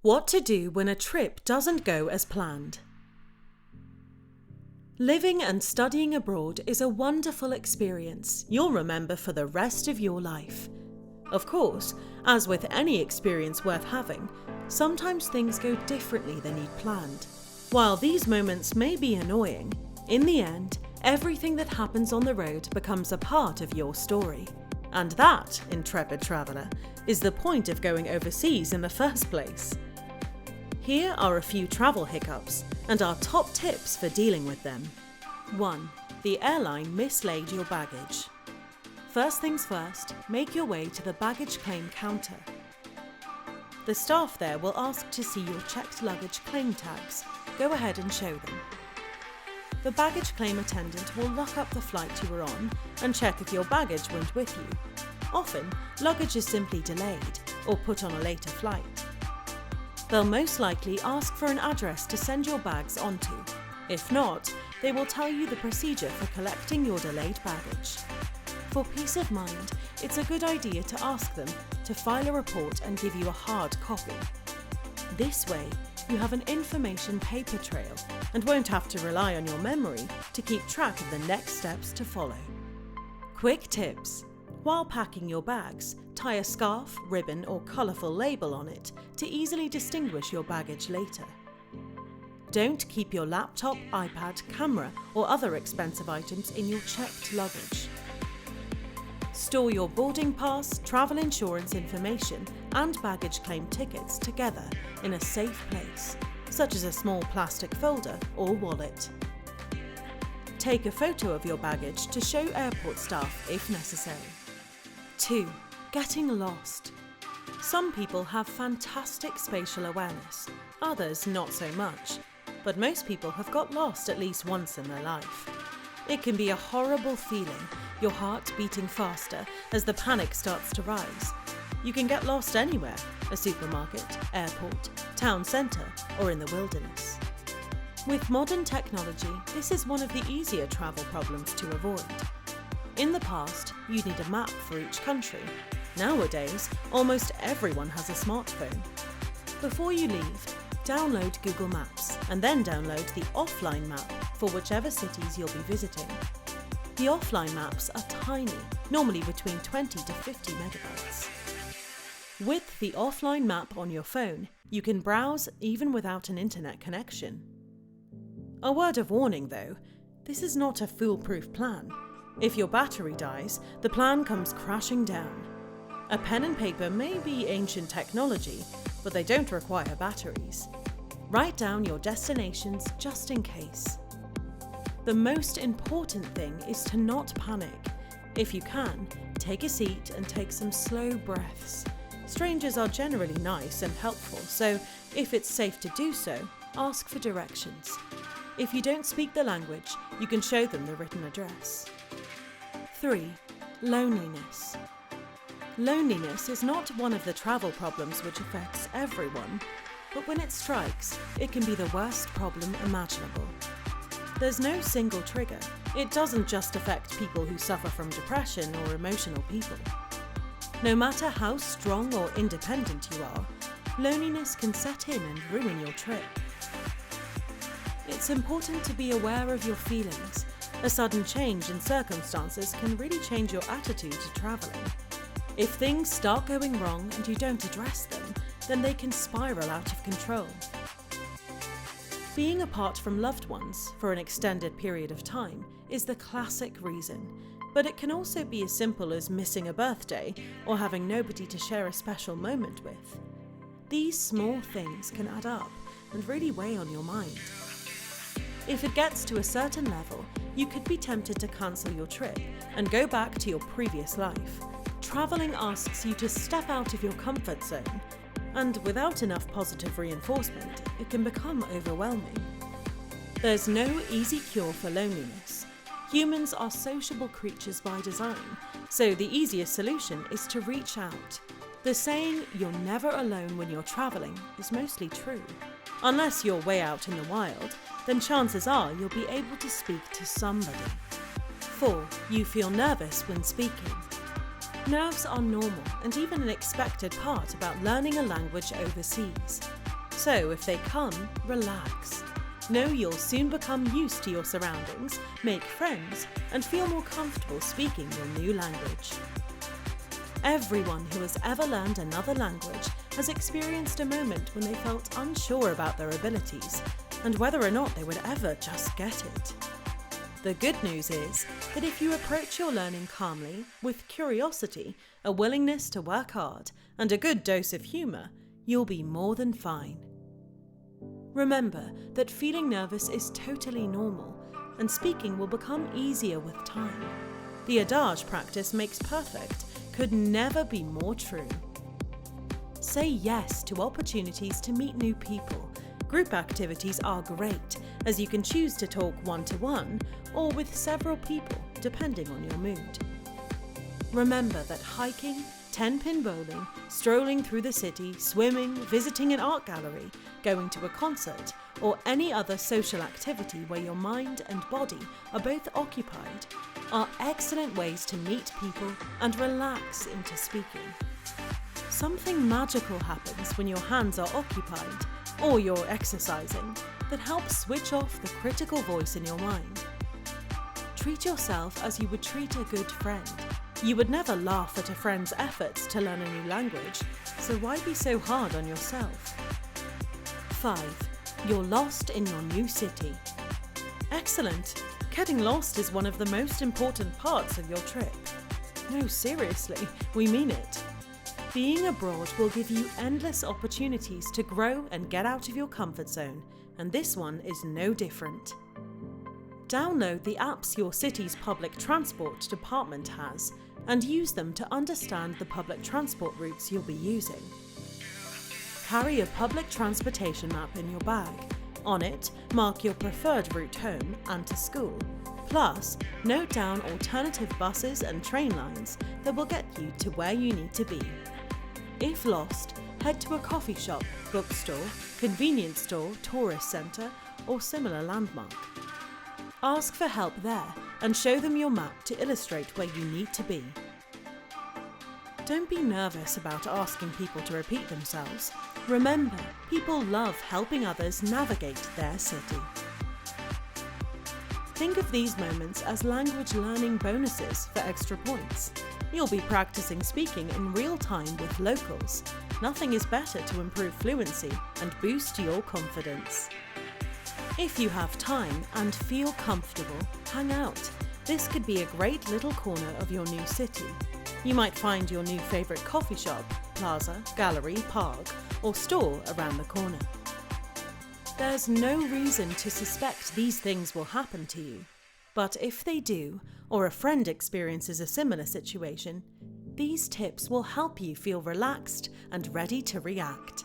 What to do when a trip doesn't go as planned. Living and studying abroad is a wonderful experience you'll remember for the rest of your life. Of course, as with any experience worth having, sometimes things go differently than you'd planned. While these moments may be annoying, in the end, everything that happens on the road becomes a part of your story. And that, intrepid traveller, is the point of going overseas in the first place. Here are a few travel hiccups and our top tips for dealing with them. 1. The airline mislaid your baggage. First things first, make your way to the baggage claim counter. The staff there will ask to see your checked luggage claim tags. Go ahead and show them. The baggage claim attendant will look up the flight you were on and check if your baggage went with you. Often, luggage is simply delayed or put on a later flight. They'll most likely ask for an address to send your bags onto. If not, they will tell you the procedure for collecting your delayed baggage. For peace of mind, it's a good idea to ask them to file a report and give you a hard copy. This way, you have an information paper trail and won't have to rely on your memory to keep track of the next steps to follow. Quick tips. While packing your bags, tie a scarf, ribbon or colourful label on it to easily distinguish your baggage later. Don't keep your laptop, iPad, camera or other expensive items in your checked luggage. Store your boarding pass, travel insurance information and baggage claim tickets together in a safe place, such as a small plastic folder or wallet. Take a photo of your baggage to show airport staff if necessary. 2. Getting lost. Some people have fantastic spatial awareness, others not so much, but most people have got lost at least once in their life. It can be a horrible feeling, your heart beating faster as the panic starts to rise. You can get lost anywhere, a supermarket, airport, town centre, or in the wilderness. With modern technology, this is one of the easier travel problems to avoid. In the past, you'd need a map for each country. Nowadays, almost everyone has a smartphone. Before you leave, download Google Maps and then download the offline map for whichever cities you'll be visiting. The offline maps are tiny, normally between 20 to 50 megabytes. With the offline map on your phone, you can browse even without an internet connection. A word of warning though, this is not a foolproof plan. If your battery dies, the plan comes crashing down. A pen and paper may be ancient technology, but they don't require batteries. Write down your destinations just in case. The most important thing is to not panic. If you can, take a seat and take some slow breaths. Strangers are generally nice and helpful, so if it's safe to do so, ask for directions. If you don't speak the language, you can show them the written address. 3. Loneliness. Loneliness is not one of the travel problems which affects everyone, but when it strikes, it can be the worst problem imaginable. There's no single trigger. It doesn't just affect people who suffer from depression or emotional people. No matter how strong or independent you are, loneliness can set in and ruin your trip. It's important to be aware of your feelings. A sudden change in circumstances can really change your attitude to travelling. If things start going wrong and you don't address them, then they can spiral out of control. Being apart from loved ones for an extended period of time is the classic reason, but it can also be as simple as missing a birthday or having nobody to share a special moment with. These small things can add up and really weigh on your mind. If it gets to a certain level, you could be tempted to cancel your trip and go back to your previous life. Travelling asks you to step out of your comfort zone, and without enough positive reinforcement, it can become overwhelming. There's no easy cure for loneliness. Humans are sociable creatures by design, so the easiest solution is to reach out. The saying, "you're never alone when you're travelling," is mostly true. Unless you're way out in the wild, then chances are you'll be able to speak to somebody. 4. You feel nervous when speaking. Nerves are normal and even an expected part about learning a language overseas. So if they come, relax. Know you'll soon become used to your surroundings, make friends, and feel more comfortable speaking your new language. Everyone who has ever learned another language has experienced a moment when they felt unsure about their abilities and whether or not they would ever just get it. The good news is that if you approach your learning calmly, with curiosity, a willingness to work hard, and a good dose of humour, you'll be more than fine. Remember that feeling nervous is totally normal, and speaking will become easier with time. The adage practice makes perfect could never be more true. Say yes to opportunities to meet new people. Group activities are great, as you can choose to talk one-to-one or with several people, depending on your mood. Remember that hiking, 10-pin bowling, strolling through the city, swimming, visiting an art gallery, going to a concert, or any other social activity where your mind and body are both occupied are excellent ways to meet people and relax into speaking. Something magical happens when your hands are occupied, or you're exercising, that helps switch off the critical voice in your mind. Treat yourself as you would treat a good friend. You would never laugh at a friend's efforts to learn a new language, so why be so hard on yourself? 5. You're lost in your new city. Excellent! Getting lost is one of the most important parts of your trip. No, seriously, we mean it. Being abroad will give you endless opportunities to grow and get out of your comfort zone, and this one is no different. Download the apps your city's public transport department has and use them to understand the public transport routes you'll be using. Carry a public transportation map in your bag. On it, mark your preferred route home and to school. Plus, note down alternative buses and train lines that will get you to where you need to be. If lost, head to a coffee shop, bookstore, convenience store, tourist centre, or similar landmark. Ask for help there and show them your map to illustrate where you need to be. Don't be nervous about asking people to repeat themselves. Remember, people love helping others navigate their city. Think of these moments as language learning bonuses for extra points. You'll be practicing speaking in real time with locals. Nothing is better to improve fluency and boost your confidence. If you have time and feel comfortable, hang out. This could be a great little corner of your new city. You might find your new favourite coffee shop, plaza, gallery, park, or store around the corner. There's no reason to suspect these things will happen to you. But if they do, or a friend experiences a similar situation, these tips will help you feel relaxed and ready to react.